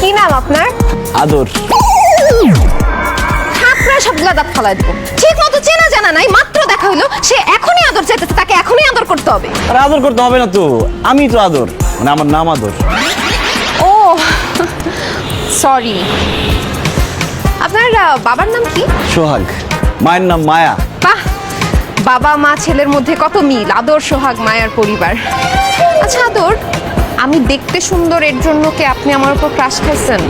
কি নাম আপনার? আদর। আপনার সবগুলা দাঁত ফালাই দেবো। ঠিক মতো চেনা জানা নাই, মাত্র দেখা হইলো, সে এখনই আদর চাইতেছে, তাকে এখনই আদর করতে হবে। আর আদর করতে হবে না তো, আমি তো আদর, মানে আমার নাম আদর। ও সরি। আপনার বাবার নাম কি? সোহাগ। মায়ের নাম মায়া। বাহ, বাবা মা ছেলের মধ্যে কত মিল, আদর সোহাগ মায়ার পরিবার। আচ্ছা আদর, আমি দেখতে সুন্দর এর জন্য কি আপনি আমার উপর ক্রাশ খাইছেন,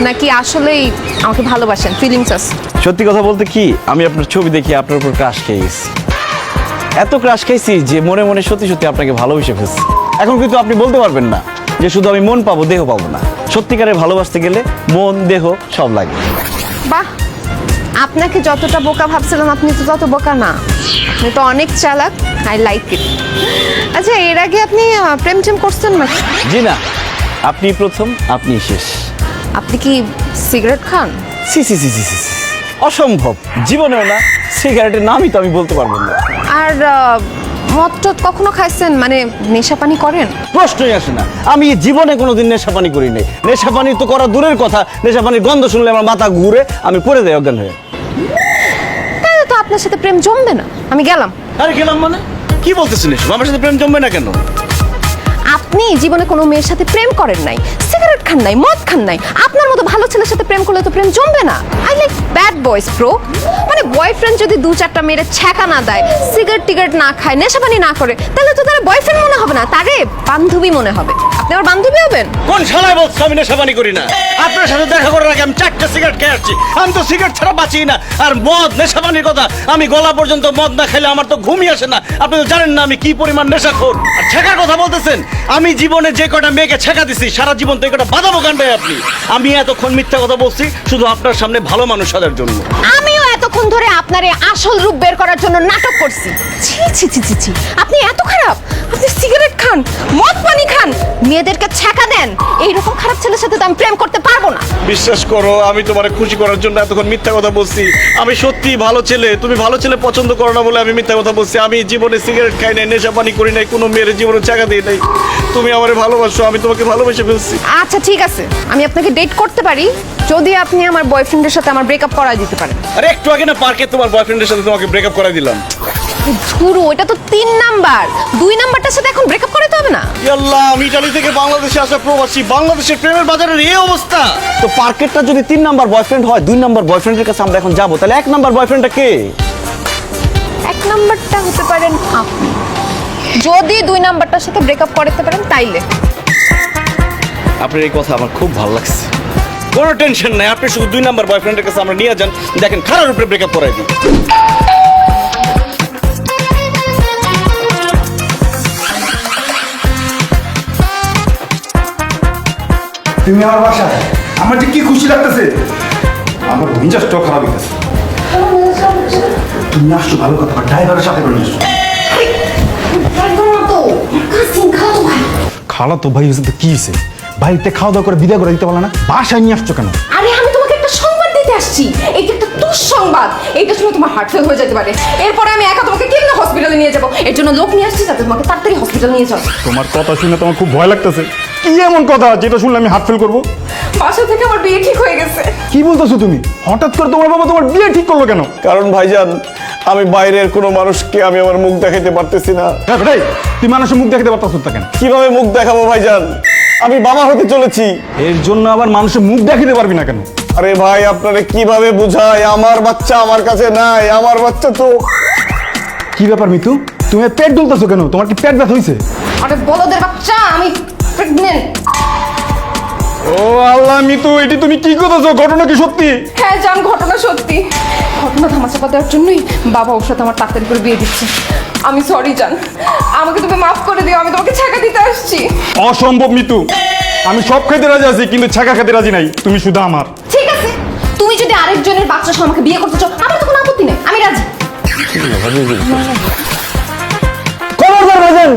নাকি আসলেই আমাকে ভালোবাসেন, ফিলিংস আছে? সত্যি কথা বলতে কি, আমি আপনার ছবি দেখি আপনার উপর ক্রাশ খেয়ে গেছি। এত ক্রাশ খাইছি যে মনে মনে সত্যি সত্যি আপনাকে ভালোবেসে ফেলছি। এখন কিন্তু আপনি বলতে পারবেন না যে শুধু আমি মন পাবো দেহ পাবো না। সত্যিকারে ভালোবাসতে গেলে মন দেহ সব লাগে। বাহ, আপনাকে যতটা বোকা ভাবছিলাম আপনি তো তত বোকা না, আপনি তো অনেক চালাক। I like it. আচ্ছা, এর আগে আপনি প্রেম টেম করছেন না? জি না, আপনি প্রথম, আপনি শেষ। আপনি কি সিগারেট খান? সি সি সি সি সি সি। অসম্ভব, জীবনেও না। সিগারেটের নামই তো আমি বলতে পারবো না। আর মদ টদ কখনো খাইছেন, মানে নেশা পানি করেন? প্রশ্নই আসে না, আমি জীবনে কোনোদিন নেশাপানি করি নাই। নেশাপানি তো করা দূরের কথা, নেশাপানির গন্ধ শুনলে আমার মাথা ঘুরে, আমি পড়ে যাই অজ্ঞান হয়ে। তাহলে তো আপনার সাথে প্রেম জমবে না, আমি গেলাম। আরে গেলাম মানে কি বলতেছেন? আমার সাথে প্রেম জমবে না কেন? আপনি জীবনে কোনো মেয়ের সাথে প্রেম করেন নাই, সিগারেট খান নাই, মদ খান নাই। আপনার মতো ভালো ছেলের সাথে প্রেম করলে তো প্রেম জমবে না। I like bad boys bro. মানে বয়ফ্রেন্ড যদি দু চারটা মেয়ের ছ্যাঁকা না দেয়, সিগারেট টিগারেট না খায়, নেশাপানি না করে, তাহলে তো তার বয়ফ্রেন্ড মনে হবে না, তারে বান্ধবী মনে হবে। আপনি আমার বান্ধবী হবেন? কোন শালায় বলছো আমি নেশাপানি করি না? আপনার সাথে দেখা করার আগে আমি 4টা সিগারেট খেয়ে আসছি। আমি তো সিগারেট ছাড়া বাঁচি না। আর মদ, নেশাপানির কথা, আমি গলা পর্যন্ত মদ না খেলে আমার তো ঘুমই আসে না। আপনি তো জানেন না আমি কি পরিমাণ নেশাখোর। আর ছেঁকার কথা বলতেছেন, আমি জীবনে যে কটা মেয়েকে ছেঁকা দিছি, সারা জীবন তো এই কটা বাঁধাবো গান ভাই আপনি। আমি এতক্ষণ মিথ্যা কথা বলছি শুধু আপনার সামনে ভালো মানুষ সাজার জন্য। আমিও এতক্ষণ ধরে আপনার এই আসল রূপ বের করার জন্য নাটক করছি। ছি ছি ছি ছি ছি, আপনি এত খারাপ? আপনি সিগারেট খান, মদ পানি খান, মেয়েদেরকে ছ্যাঁকা দেন। এইরকম খারাপ ছেলের সাথে তো আমি প্রেম করতে পারবো না। বিশ্বাস করো, আমি তোমার খুশি করার জন্য এতক্ষণ মিথ্যা কথা বলছি। আমি সত্যি ভালো ছেলে, তুমি ভালো ছেলে পছন্দ করো না বলে আমি মিথ্যা কথা বলছি। আমি জীবনে সিগারেট খাই নাই, নেশাপানি করি নাই, কোনো মেয়ের জীবনে চাকা দিই নাই। তুমি আমারে ভালোবাসো, আমি তোমাকে ভালোবেসে ফেলছি। আচ্ছা ঠিক আছে, আমি আপনাকে ডেট করতে পারি যদি আপনি আমার বয়ফ্রেন্ডের সাথে আমার ব্রেকআপ করাই দিতে পারেন। আরে একটু আগে না পার্কে তোমার বয়ফ্রেন্ডের সাথে তোমাকে ব্রেকআপ করাই দিলাম। ধুরু, এটা তো 3 নাম্বার। 2 নাম্বারটার সাথে এখন ব্রেকআপ করাতে হবে না? আল্লাহ, আমি ইতালি থেকে বাংলাদেশে আসা প্রবাসী, বাংলাদেশের প্রেমের বাজারের এই অবস্থা। তো পার্কেটটা যদি 3 নাম্বার বয়ফ্রেন্ড হয়, 2 নাম্বার বয়ফ্রেন্ডের কাছে আমরা এখন যাবো, তাহলে 1 নাম্বার বয়ফ্রেন্ডটা কে? 1 নাম্বারটা হতে পারেন আপনি, যদি 2 নাম্বারটার সাথে ব্রেকআপ করতে পারেন তাইলে। আপনার এই কথা আমার খুব ভালো লাগছে। কোনো টেনশন নাই, আপনি শুধু 2 নাম্বার বয়ফ্রেন্ডের কাছে আমরা নিয়ে যান, দেখেন খারাপ উপরে ব্রেকআপ করাই দিই। তুমি আমার বাসায়, আমার যে কি খুশি লাগতেছে, আমার মেজাজটাও খারাপ হইতেছে। তুমি আসছো ভালো কথা, ড্রাইভারের সাথে করে নিচ্ছ। খালা তো ভাই হয়েছে তো কি হয়েছে? বাড়িতে খাওয়া দাওয়া করে বিদায় করে দিতে পারলো না, বাসায় নিয়ে আসছো কেন? আরে আমি তোমাকে একটা সংবাদ দিতে আসছি, এইটা একটা দুঃসংবাদ। এইটা শুনে তোমার হার্ট ফেল হয়ে যেতে পারে। এরপরে আমি একা তোমাকে কেমনে হসপিটালে নিয়ে যাবো? এর জন্য লোক নিয়ে আসছি যাতে তোমাকে তাড়াতাড়ি হসপিটালে নিয়ে যাও। তোমার কথা শুনে তোমার খুব ভয় লাগতেছে। কি এমন কথা যেটা শুনলে আমি হার্ট ফেল করবো? বাসা থেকে আমার বিয়ে ঠিক হয়ে গেছে। কি বলতেছো তুমি? হঠাৎ করে তোমার বাবা তোমার বিয়ে ঠিক করলো কেন? কারণ ভাইজান, আমি বাইরের কোনো মানুষকে আমি আমার মুখ দেখাইতে পারতেছি না। হ্যাঁ ভাই, তুই মানুষের মুখ দেখাতে পারতেছ না কেন? কিভাবে মুখ দেখাবো ভাইজান? আমি বাবা হতে চলেছি। এর জন্য আবার মানুষের মুখ দেখাতে পারবি না কেন? আরে ভাই, আপনারে কিভাবে বুঝাই? আমার বাচ্চা আমার কাছে নাই, আমার বাচ্চা তো। কি ব্যাপার মিতু, তুমি পেট দুলতেছো কেন? তোমার কি পেট ব্যথা হয়েছে? আরে বলদের বাচ্চা, আমি প্রেগন্যান্ট। ও আল্লাহ মিতু, এটি তুমি কি করতেছো? ঘটনা কি সত্যি? হ্যাঁ জান, ঘটনা সত্যি। ঘটনা ধামাচাপা দেওয়ার জন্যই বাবা ওর সাথে আমার তাড়াতাড়ি করে বিয়ে দিচ্ছে। আমি সরি জান, আমাকে তুমি মাফ করে দিও, আমি তোমাকে ছেঁকা দিতে আসছি। অসম্ভব মিতু, আমি সব খেতে রাজি আছি কিন্তু ছাকা খেতে রাজি নাই। তুমি শুধু আমার। ঠিক আছে, তুমি যদি আরেকজনের বাচ্চা সহ আমাকে বিয়ে করতে চাও, আমার তো কোনো আপত্তি নেই, আমি রাজি। খবরদার ভাইজান,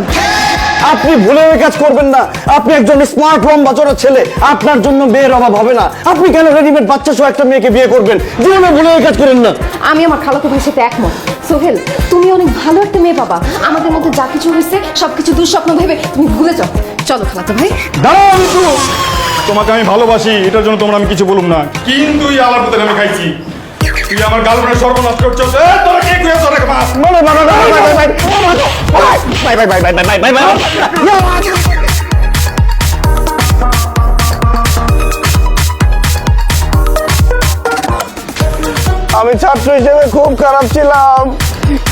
আপনি ভুলে ওই কাজ করবেন না। আপনি একজন স্মার্ট লম্বা চড়া ছেলে, আপনার জন্য মেয়ের অভাব হবে না। আপনি কেন রেডিমেড বাচ্চা সহ একটা মেয়েকে বিয়ে করবেন? জীবনে ভুলে ওই কাজ করেন না। আমি আমার খালাতো ভাইয়ের সাথে একমত। সোহেল, তুমি অনেক ভালো একটা মেয়ে পাবা। আমাদের মধ্যে যা কিছু হয়েছে সবকিছু দুঃস্বপ্ন ভেবে তুমি ভুলে যাও। চলো খালাতো ভাই। দাঁড়াও মিতু, তোমাকে আমি ভালোবাসি, এটার জন্য তোমরা আমি কিছু বলুম না, কিন্তু এই আলার পুতের আমি খাইছি। তুই আমার গার্লফ্রেন্ড সর্বনাশ করছস। তোরা কে কইছ তোরা মাছ? আমি ছাত্র হিসেবে খুব খারাপ ছিলাম,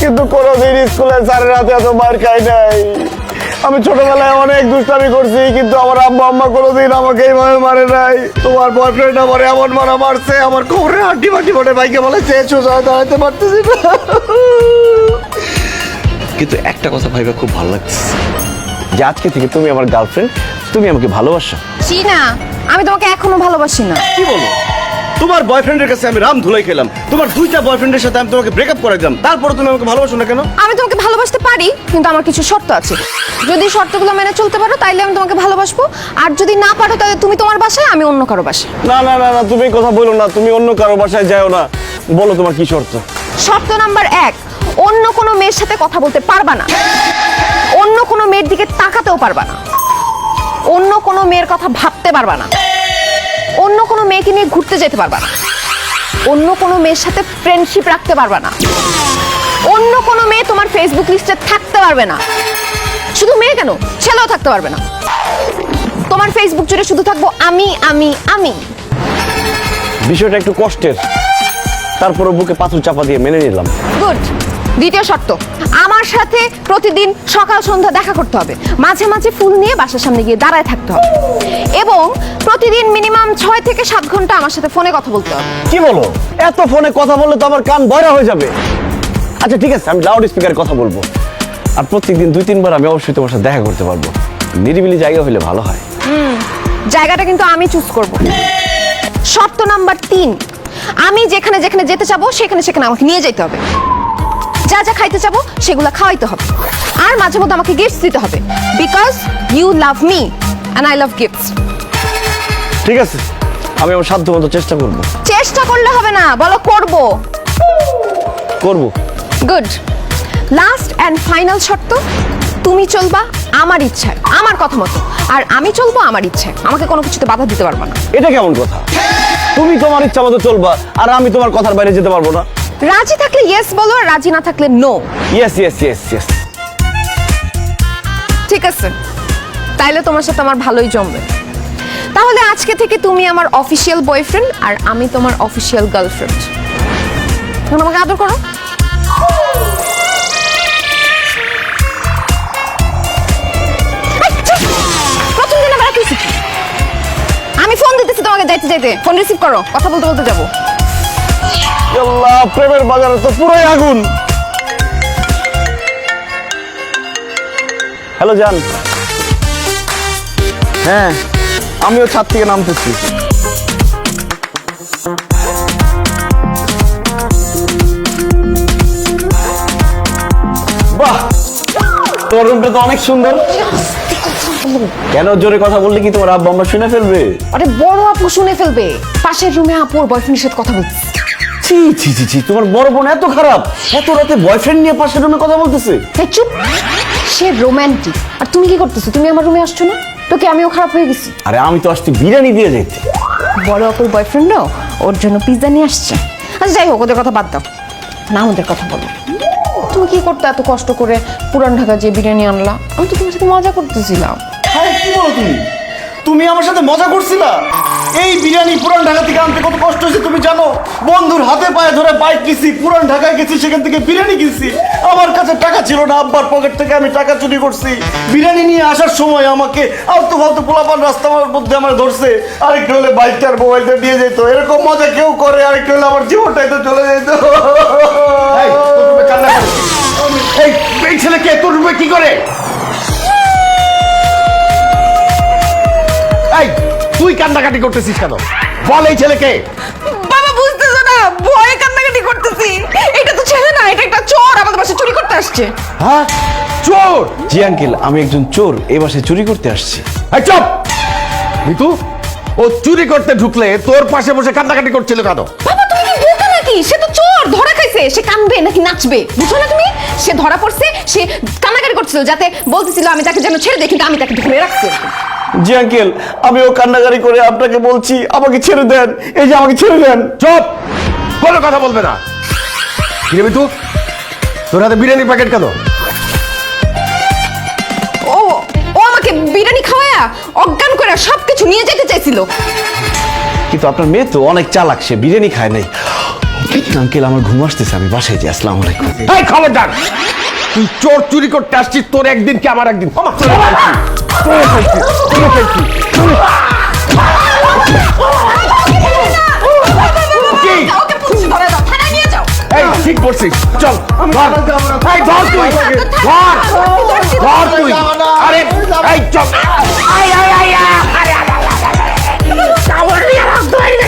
কিন্তু কোনোদিন স্কুলের স্যারের হাতে এত মার খাই নাই। আমি ছোটবেলায় অনেক দুষ্টামি করছি, কিন্তু আমার আব্বা আম্মা কোনোদিন আমাকে এইভাবে মারে নাই। তোমার বয়ফ্রেন্ড আমার এমন মারা মারছে, আমার কোমরে হাড্ডি মাটি মাঠে বাইকে বলে সোজা দাঁড়াতে পারতেছি না। কিন্তু একটা কথা ভাইবা খুব ভালো লাগছে, যে আজকে থেকে তুমি আমার গার্লফ্রেন্ড, তুমি আমাকে ভালোবাসো। জি না, আমি তোমাকে এখনো ভালোবাসি না। কি বলো? তোমার বয়ফ্রেন্ডের কাছে আমি রাম ধুলাই খেলাম, তোমার দুইটা বয়ফ্রেন্ডের সাথে আমি তোমাকে ব্রেকআপ করে দিলাম, তারপরে তুমি আমাকে ভালোবাসো না কেন? আমি তোমাকে ভালোবাসতে পারি, কিন্তু আমার কিছু শর্ত আছে। যদি শর্তগুলো মেনে চলতে পারো তাইলে আমি তোমাকে ভালোবাসবো, আর যদি না পারো তাহলে তুমি তোমার বাসায়, আমি অন্য কারো বাসায়। না না না না, তুমি এই কথা বলো না, তুমি অন্য কারো বাসায় যাও না। বলো তোমার কি শর্ত? শর্ত নাম্বার 1, অন্য কোনো মেয়ের সাথে কথা বলতে পারবা না, অন্য কোনো মেয়ের দিকে তাকাতেও পারবা না, অন্য কোনো মেয়ের কথা ভাবতে পারবা না, অন্য কোনো মেয়েকে নিয়ে ঘুরতে যেতে পারবা না, অন্য কোনো মেয়ের সাথে ফ্রেন্ডশিপ রাখতে পারবা না, অন্য কোনো মেয়ে তোমার ফেসবুক লিস্টে থাকতে পারবে না। শুধু মেয়ে কেন, ছেলেও থাকতে পারবে না। তোমার ফেসবুক জুড়ে শুধু থাকবো আমি আমি আমি। বিষয়টা একটু কষ্টের, তারপরে বুকে পাথর চাপা দিয়ে মেনে নিলাম। গুড। দ্বিতীয় শর্ত, আমার সাথে প্রতিদিন সকাল সন্ধ্যা দেখা করতে হবে, মাঝে মাঝে ফুল নিয়ে বাসার সামনে গিয়ে দাঁড়ায় থাকতে হবে, এবং প্রতিদিন মিনিমাম 6 থেকে 7 ঘন্টা আমার সাথে ফোনে কথা বলতে হবে। কি বলো? এত ফোনে কথা বললে তো আমার কান বয়রা হয়ে যাবে। আচ্ছা ঠিক আছে, আমি লাউড স্পিকারে কথা বলবো, আর প্রত্যেকদিন 2-3 বার আমি অবশ্যই তোমার সাথে দেখা করতে পারবো। নিরিবিলি জায়গা হলে ভালো হয়। জায়গাটা কিন্তু আমি চুজ করব। শর্ত নাম্বার 3, আমি যেখানে যেখানে যেতে চাবো সেখানে সেখানে আমাকে নিয়ে যেতে হবে, যা যা খাইতে চাবো সেগুলো খাওয়াইতে হবে, আর মাঝে মধ্যে আমাকে গিফটস দিতে হবে, because you love me and I love gifts. ঠিক আছে, আমি আমার সাধ্য মতো চেষ্টা করবো। চেষ্টা করলে হবে না, বলো করব। করবো। গুড। লাস্ট অ্যান্ড ফাইনাল শর্ত, তুমি চলবা আমার ইচ্ছায়, আমার কথা মতো, আর আমি চলবো আমার ইচ্ছায়। আমাকে কোনো কিছুতে বাধা দিতে পারবা না। এটা কেমন কথা? তুমি তোমার ইচ্ছা মতো চলবা, আর আমি তোমার কথার বাইরে যেতে পারবো না? রাজি থাকলে ইয়েস বলো, আর রাজি না থাকলে no. Yes yes yes yes. ঠিক আছে, তাইলে তোমার সাথে আমার ভালোই জমবে। তাহলে আজকে থেকে তুমি আমার অফিসিয়াল বয়ফ্রেন্ড, আর আমি তোমার অফিসিয়াল গার্লফ্রেন্ড। এখন আমাকে আদর করো। এই, চুপ! প্রথম দিন আবার এত শিখি। আমি ফোন দিতেছি তোমাকে যাইতে যাইতে, ফোন রিসিভ করো, কথা বলতে বলতে যাবো। আল্লাহ, প্রেমের বাজারে তো পুরোই আগুন। হ্যালো জান। হ্যাঁ, আমিও ছাদ থেকে নামতেছি। বাহ, তোমার রুমটা তো অনেক সুন্দর। কেন জোরে কথা বললে কি তোমার আব্বা আম্মা শুনে ফেলবে? আরে বড় আপু শুনে ফেলবে। পাশের রুমে আপুর বয়ফ্রেন্ডের সাথে কথা বলছি। ছি ছি ছি ছি, তোমার বড় বোন এত খারাপ, এত রাতে বয়ফ্রেন্ড নিয়ে পাশের রুমে কথা বলতেছে? এই চুপ! সে রোমান্টিক, আর তুমি কি করতেছো? তুমি আমার রুমে আসছো না? তোকে আমিও খারাপ হয়ে গেছি? আরে আমি তো আসতে বিরিয়ানি দিয়ে যেতে। বড় আপুর বয়ফ্রেন্ডও ওর জন্য পিৎজা নিয়ে আসছে। আচ্ছা যাই হোক, ওদের কথা বাদ দাও না, আমাদের কথা বলো। তুমি কি করতে এত কষ্ট করে পুরান ঢাকা যে বিরিয়ানি আনলা? আমি তো তোমার সাথে মজা করতেছিলাম। হ্যাঁ, কি বলো তুমি? তুমি আমার সাথে মজা করছিলা? এই বিরিয়ানি পুরান ঢাকা থেকে আনতে কত কষ্ট হয়েছে তুমি জানো? বন্ধুর হাতে পায়ে ধরে বাইক কিনছি, পুরান ঢাকায় গেছি, সেখান থেকে বিরিয়ানি কিনছি। আমার কাছে টাকা ছিল না, আব্বার পকেট থেকে আমি টাকা চুরি করছি। বিরিয়ানি নিয়ে আসার সময় আমাকে আলতু ফালতু পোলাপান রাস্তার মধ্যে আমার ধরছে, আরেকটু হলে বাইকটার মোবাইলটা দিয়ে যেত। এরকম মজা কেউ করে? আরেকটু হলে আমার জীবনটাই তো চলে যেত। এই, তোর রুমে কান্না করে। এই ছেলে কে? তোর রুমে কি করে? এই, তুই কান্নাকাটি করতেছিস কেন? বল এই ছেলেকে। বাবা বুঝতেছো না, ভয়ে কান্নাকাটি করতেছি। এটা তো ছেলে না, এটা একটা চোর আমাদের বাসায় চুরি করতে আসছে। হ্যাঁ চোর? জি আঙ্কেল, আমি একজন চোর, এই বাসায় চুরি করতে আসছি। এই চুপ মিতু, ও চুরি করতে ঢুকলে তোর পাশে বসে কান্নাকাটি করছিল কেন? বাবা তুমি কি বোকা নাকি? সে তো চোর, ধরা খাইছে। সে কাঁদবে নাকি নাচবে বুঝো না তুমি? সে ধরা পড়ছে, সে কান্নাকাটি করছিল, যাতে বলতেছিল আমি তাকে যেন ছেড়ে দিই, কিন্তু আমি তাকে ধরে রাখছি। জি আঙ্কেল, আমিও কান্নাকারি করে আপনাকে বলছি আমাকে ছেড়ে দেন, এই যে আমাকে ছেড়ে দেন। চুপ, কোনো কথা বলবে না। কিরে মিতু, তোর হাতে বিরিয়ানি প্যাকেট কেন? ও ও আমাকে বিরিয়ানি খাওয়ায়া অজ্ঞান করে সবকিছু নিয়ে যেতে চাইছিল। কিন্তু আপনার মেয়ে তো অনেক চালাক, সে বিরিয়ানি খায় নাই। আঙ্কেল আমার ঘুম আসতেছে, আমি বাসায় যাই। আসসালামু আলাইকুম। এই খবরদার, তুই চোর চুরি করতে আসছিস, তোর একদিন কি আমার একদিন। কি? ওকে পুলিশ ধরে দাও, থানায় নিয়ে যাও। এই ঠিক বলছিস, চল ধর। এই ধর তুই, ধর ধর তুই। আরে এই চল। আয় আয় আয় আয়, আরে আরে, আরে, আরে, আরে, আরে, আরে, আরে, আরে, আরে, আরে, আরে, আরে, আরে, আরে,